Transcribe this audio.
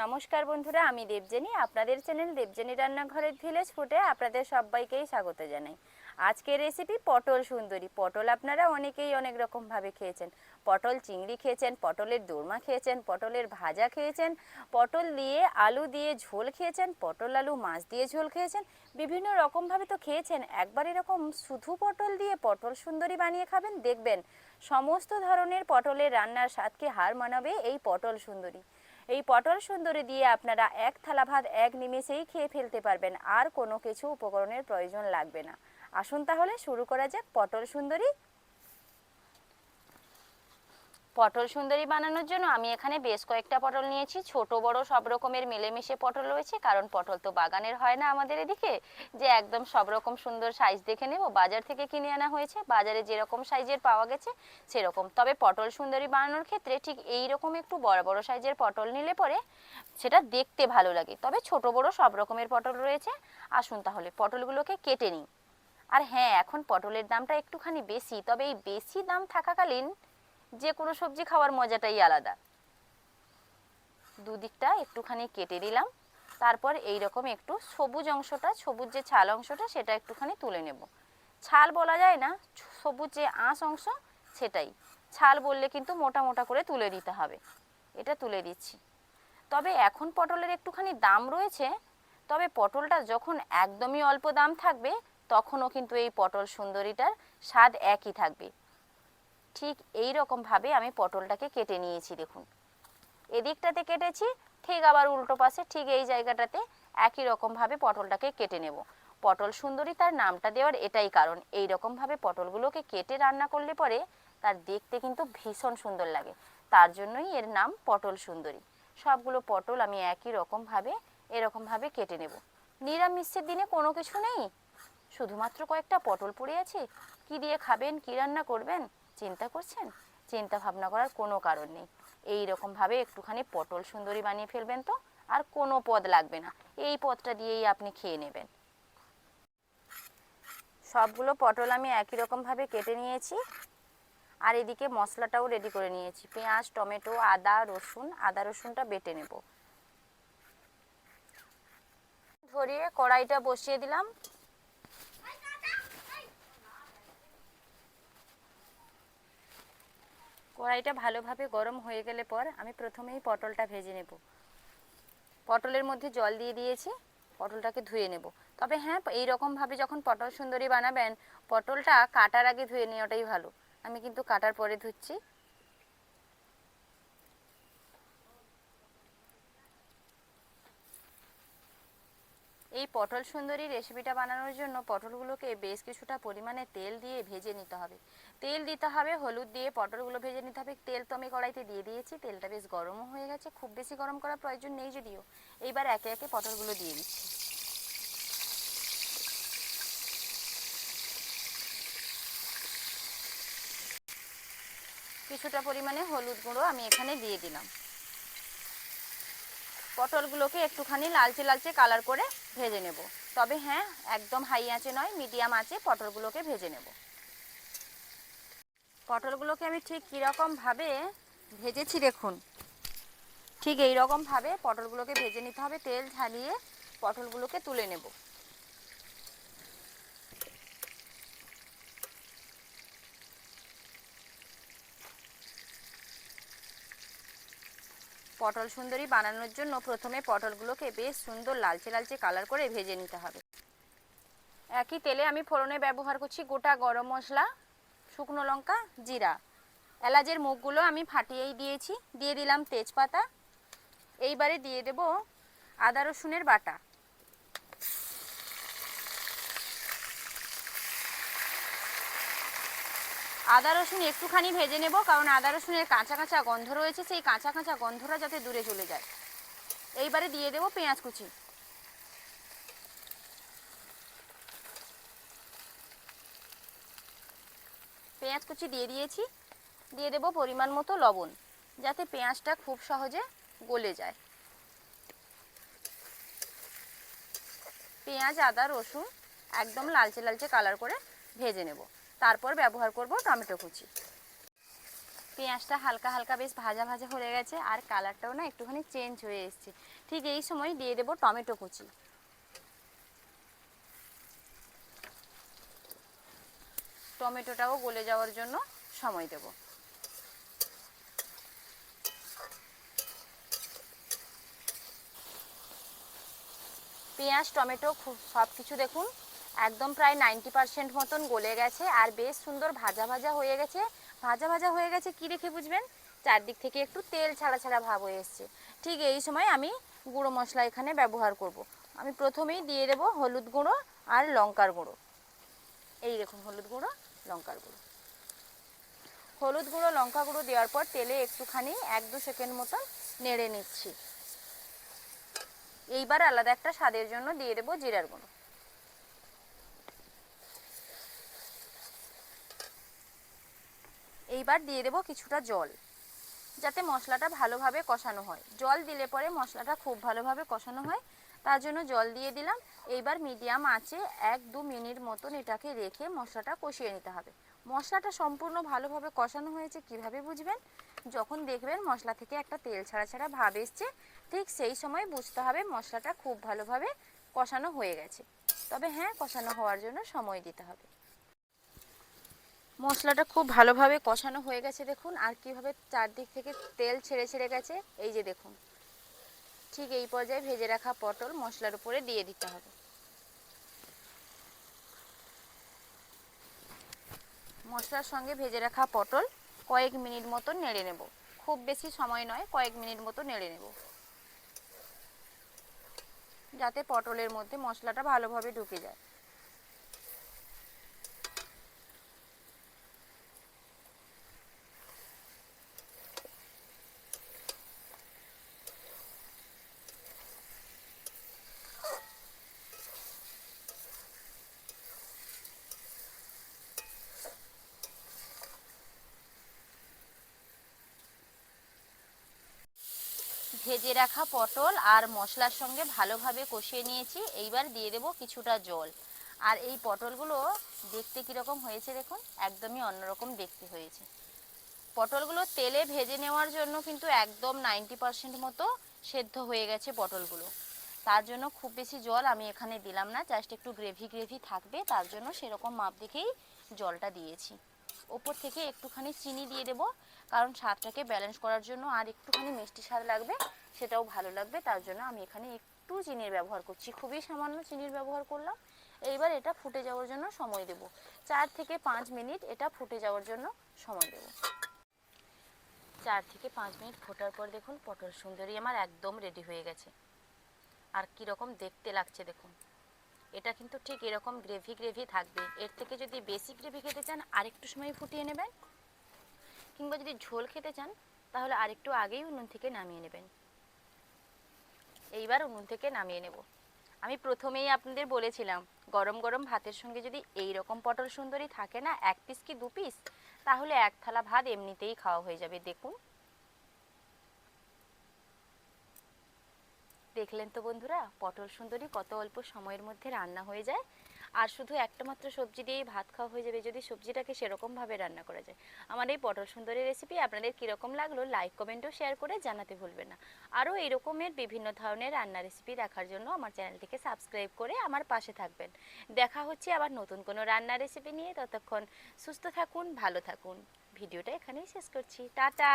নমস্কার বন্ধুরা, আমি দেবজেনী। আপনাদের চ্যানেল দেবজেনী রান্নাঘরের ভিলেজ ফুডে আপনাদের সবাইকেই স্বাগত জানাই। আজকের রেসিপি পটল সুন্দরী। পটল আপনারা অনেকেই অনেক রকমভাবে খেয়েছেন। পটল চিংড়ি খেয়েছেন, পটলের দোরমা খেয়েছেন, পটলের ভাজা খেয়েছেন, পটল দিয়ে আলু দিয়ে ঝোল খেয়েছেন, পটল আলু মাছ দিয়ে ঝোল খেয়েছেন, বিভিন্ন রকমভাবে তো খেয়েছেন। একবার এরকম শুধু পটল দিয়ে পটল সুন্দরী বানিয়ে খাবেন, দেখবেন সমস্ত ধরনের পটলের রান্নার স্বাদকে হার মানাবে এই পটল সুন্দরী। এই পটল সুন্দরী দিয়ে আপনারা এক থালা ভাত এক নিমেষেই খেয়ে ফেলতে পারবেন, আর কোনো কিছু উপকরণের প্রয়োজন লাগবে না। আসুন তাহলে শুরু করা যাক পটল সুন্দরী। পটল সুন্দরী বানানোর জন্য আমি এখানে বেশ কয়েকটা পটল নিয়েছি। ছোট বড় সব রকমের মিলেমিশে পটল রয়েছে, কারণ পটল তো বাগানের হয় না আমাদের এদিকে যে একদম সব রকম সুন্দর সাইজ দেখে নেব। বাজার থেকে কিনে আনা হয়েছে, বাজারে যেরকম সাইজের পাওয়া গেছে সেরকম। তবে পটল সুন্দরী বানানোর ক্ষেত্রে ঠিক এই রকম একটু বড় বড় সাইজের পটল নিলে পরে সেটা দেখতে ভালো লাগে। তবে ছোট বড় সব রকমের পটল রয়েছে। আসুন তাহলে পটলগুলোকে কেটে নিই। আর হ্যাঁ, এখন পটলের দামটা একটুখানি বেশি, তবে এই বেশি দাম থাকাকালীন যে কোনো সবজি খাওয়ার মজাটাই আলাদা। দুদিকটা একটুখানি কেটে দিলাম। তারপর এই রকম একটু সবুজ অংশটা, সবুজ যে ছাল অংশটা সেটা একটুখানি তুলে নেব। ছাল বলা যায় না, সবুজ যে আঁশ অংশ সেটাই। ছাল বললে কিন্তু মোটা মোটা করে তুলে দিতে হবে। এটা তুলে দিচ্ছি। তবে এখন পটলের একটুখানি দাম রয়েছে, তবে পটলটা যখন একদমই অল্প দাম থাকবে তখনও কিন্তু এই পটল সুন্দরীটার স্বাদ একই থাকবে। ঠিক এই রকমভাবে আমি পটলটাকে কেটে নিয়েছি। দেখুন, এদিকটাতে কেটেছি, ঠিক আবার উল্টো পাশে ঠিক এই জায়গাটাতে একই রকমভাবে পটলটাকে কেটে নেব। পটল সুন্দরী তার নামটা দেওয়ার এটাই কারণ, এই রকমভাবে পটলগুলোকে কেটে রান্না করলে পরে তার দেখতে কিন্তু ভীষণ সুন্দর লাগে। তার জন্যই এর নাম পটল সুন্দরী। সবগুলো পটল আমি একই রকমভাবে এরকমভাবে কেটে নেব। নিরামিষের দিনে কোনো কিছু নেই, শুধুমাত্র কয়েকটা পটল পড়ে আছে, কি দিয়ে খাবেন, কি রান্না করবেন চিন্তা করছেন? চিন্তা ভাবনা করার কোনো কারণ নেই। এই রকমভাবে একটুখানি পটল সুন্দরী বানিয়ে ফেলবেন তো আর কোনো পদ লাগবে না। এই পদটা দিয়েই আপনি খেয়ে নেবেন। সবগুলো পটল আমি একই রকমভাবে কেটে নিয়েছি। আর এদিকে মশলাটাও রেডি করে নিয়েছি। পেঁয়াজ, টমেটো, আদা রসুন, আদা রসুনটা বেটে নেব। ধরিয়ে কড়াইটা বসিয়ে দিলাম। কড়াইটা ভালোভাবে গরম হয়ে গেলে পর আমি প্রথমেই পটলটা ভেজে নেব। পটলের মধ্যে জল দিয়ে দিয়েছি, পটলটাকে ধুয়ে নেব। তবে হ্যাঁ, এই রকমভাবে যখন পটল সুন্দরী বানাবেন পটলটা কাটার আগে ধুয়ে নেওয়াটাই ভালো। আমি কিন্তু কাটার পরে ধুচ্ছি। এই পটল সুন্দরী রেসিপিটা বানানোর জন্য পটলগুলোকে বেশ কিছুটা পরিমাণে তেল দিয়ে ভেজে নিতে হবে। তেল দিতে হবে, হলুদ দিয়ে পটলগুলো ভেজে নিতে হবে। তেল তো আমি কড়াইতে দিয়ে দিয়েছি, তেলটা বেশ গরমও হয়ে গেছে, খুব বেশি গরম করার প্রয়োজন নেই যদিও। এইবার একে একে পটলগুলো দিয়ে দিচ্ছি। কিছুটা পরিমাণে হলুদ গুঁড়ো আমি এখানে দিয়ে দিলাম। পটলগুলোকে একটুখানি লালচে লালচে কালার করে ভেজে নেব। তবে হ্যাঁ, একদম হাই আঁচে নয়, মিডিয়াম আঁচে পটলগুলোকে ভেজে নেব। পটলগুলোকে আমি ঠিক কীরকমভাবে ভেজেছি দেখুন, ঠিক এই রকমভাবে পটলগুলোকে ভেজে নিতে হবে। তেল ঝালিয়ে পটলগুলোকে তুলে নেব। পটল সুন্দরী বানানোর জন্য প্রথমে পটলগুলোকে বেশ সুন্দর লালচে লালচে কালার করে ভেজে নিতে হবে। একই তেলে আমি ফোড়নে ব্যবহার করছি গোটা গরম মশলা, শুকনো লঙ্কা, জিরা। এলাচের মুখগুলো আমি ফাটিয়েই দিয়েছি। দিয়ে দিলাম তেজপাতা। এইবারে দিয়ে দেব আদা রসুনের বাটা। আদা রসুন একটুখানি ভেজে নেব, কারণ আদা রসুনের কাঁচা কাঁচা গন্ধ রয়েছে, সেই কাঁচা কাঁচা গন্ধটা যাতে দূরে চলে যায়। এইবারে দিয়ে দেব পেঁয়াজ কুচি। পেঁয়াজ কুচি দিয়ে দিয়েছি। দিয়ে দেব পরিমাণ মতো লবণ, যাতে পেঁয়াজটা খুব সহজে গলে যায়। পেঁয়াজ, আদা, রসুন একদম লালচে লালচে কালার করে ভেজে নেব। তারপর ব্যবহার করব টমেটো কুচি। পেঁয়াজটা হালকা হালকা বেশ ভাজা ভাজা হয়ে গেছে, আর কালারটাও না একটুখানি চেঞ্জ হয়ে এসছে। ঠিক এই সময় দিয়ে দেবো টমেটো কুচি। টমেটোটাও গলে যাওয়ার জন্য সময় দেব। পেঁয়াজ টমেটো সব কিছু দেখুন একদম প্রায় 90% মতন গলে গেছে, আর বেশ সুন্দর ভাজা ভাজা হয়ে গেছে। ভাজা ভাজা হয়ে গেছে কি দেখে বুঝবেন? চারদিক থেকে একটু তেল ছাড়া ছাড়া ভাব হয়ে এসছে। ঠিক এই সময় আমি গুঁড়ো মশলা এখানে ব্যবহার করব। আমি প্রথমেই দিয়ে দেব হলুদ গুঁড়ো আর লঙ্কার গুঁড়ো। এই দেখুন হলুদ গুঁড়ো লঙ্কার গুঁড়ো। হলুদ গুঁড়ো লঙ্কা গুঁড়ো দেওয়ার পর তেলে একটুখানি 1-2 সেকেন্ড মতন নেড়ে নিচ্ছি। এইবার আলাদা একটা স্বাদের জন্য দিয়ে দেবো জিরার গুঁড়ো। এইবার দিয়ে দেবো কিছুটা জল, যাতে মশলাটা ভালোভাবে কষানো হয়। জল দিলে পরে মশলাটা খুব ভালোভাবে কষানো হয়, তার জন্য জল দিয়ে দিলাম। এইবার মিডিয়াম আঁচে 1-2 মিনিট মতন এটাকে রেখে মশলাটা কষিয়ে নিতে হবে। মশলাটা সম্পূর্ণ ভালোভাবে কষানো হয়েছে কিভাবে বুঝবেন? যখন দেখবেন মশলা থেকে একটা তেল ছাড়া ছাড়া ভাব এসছে, ঠিক সেই সময় বুঝতে হবে মশলাটা খুব ভালোভাবে কষানো হয়ে গেছে। তবে হ্যাঁ, কষানো হওয়ার জন্য সময় দিতে হবে। মশলাটা খুব ভালোভাবে কষানো হয়ে গেছে দেখুন, আর কিভাবে চারদিক থেকে তেল ছেড়ে ছেড়ে গেছে, এই যে দেখুন। ঠিক এই পর্যায়ে ভেজে রাখা পটল মশলার উপরে দিয়ে দিতে হবে। মশলার সঙ্গে ভেজে রাখা পটল কয়েক মিনিট মতো নেড়ে নেব। খুব বেশি সময় নয়, কয়েক মিনিট মতো নেড়ে নেব, যাতে পটলের মধ্যে মশলাটা ভালোভাবে ঢুকে যায়। ভেজে রাখা পটল আর মশলার সঙ্গে ভালোভাবে কষিয়ে নিয়েছি। এইবার দিয়ে দেব কিছুটা জল। আর এই পটলগুলো দেখতে কীরকম হয়েছে দেখুন, একদমই অন্যরকম দেখতে হয়েছে। পটলগুলো তেলে ভেজে নেওয়ার জন্য কিন্তু একদম 90% মতো সেদ্ধ হয়ে গেছে পটলগুলো। তার জন্য খুব বেশি জল আমি এখানে দিলাম না, জাস্ট একটু গ্রেভি গ্রেভি থাকবে তার জন্য সেরকম মাপ দেখেই জলটা দিয়েছি। ওপর থেকে একটুখানি চিনি দিয়ে দেব, কারণ স্বাদটাকে ব্যালেন্স করার জন্য আর একটুখানি মিষ্টি স্বাদ লাগবে, সেটাও ভালো লাগবে, তার জন্য আমি এখানে একটু চিনির ব্যবহার করছি, খুবই সামান্য চিনির ব্যবহার করলাম। এইবার এটা ফুটে যাওয়ার জন্য সময় দেব। 4 থেকে 5 মিনিট এটা ফুটে যাওয়ার জন্য সময় দেব। 4 থেকে 5 মিনিট ফোটার পর দেখুন পটল সুন্দরী আমার একদম রেডি হয়ে গেছে। আর কীরকম দেখতে লাগছে দেখুন। এটা কিন্তু ঠিক এরকম গ্রেভি গ্রেভি থাকবে। এর থেকে যদি বেশি গ্রেভি খেতে চান আরেকটু সময় ফুটিয়ে নেবেন, কিংবা যদি ঝোল খেতে চান তাহলে আরেকটু আগেই উনুন থেকে নামিয়ে নেবেন। এইবার উনুন থেকে নামিয়ে নেব। আমি প্রথমেই আপনাদের বলেছিলাম গরম গরম ভাতের সঙ্গে যদি এই রকম পটল সুন্দরী থাকে না, 1 পিস কি 2 পিস, তাহলে 1 থালা ভাত এমনিতেই খাওয়া হয়ে যাবে। দেখুন, দেখলেন তো বন্ধুরা পটল সুন্দরী কত অল্প সময়ের মধ্যে রান্না হয়ে যায়। আর শুধু একটা মাত্র সবজি দিয়েই ভাত খাওয়া হয়ে যাবে যদি সবজিটাকে সেরকমভাবে রান্না করা যায়। আমার এই পটল সুন্দরী রেসিপি আপনাদের কীরকম লাগলো লাইক কমেন্ট ও শেয়ার করে জানাতে ভুলবেন না। আরও এরকমের বিভিন্ন ধরনের রান্না রেসিপি দেখার জন্য আমার চ্যানেলটিকে সাবস্ক্রাইব করে আমার পাশে থাকবেন। দেখা হচ্ছে আবার নতুন কোনো রান্না রেসিপি নিয়ে। ততক্ষণ সুস্থ থাকুন, ভালো থাকুন। ভিডিওটা এখানেই শেষ করছি। টাটা।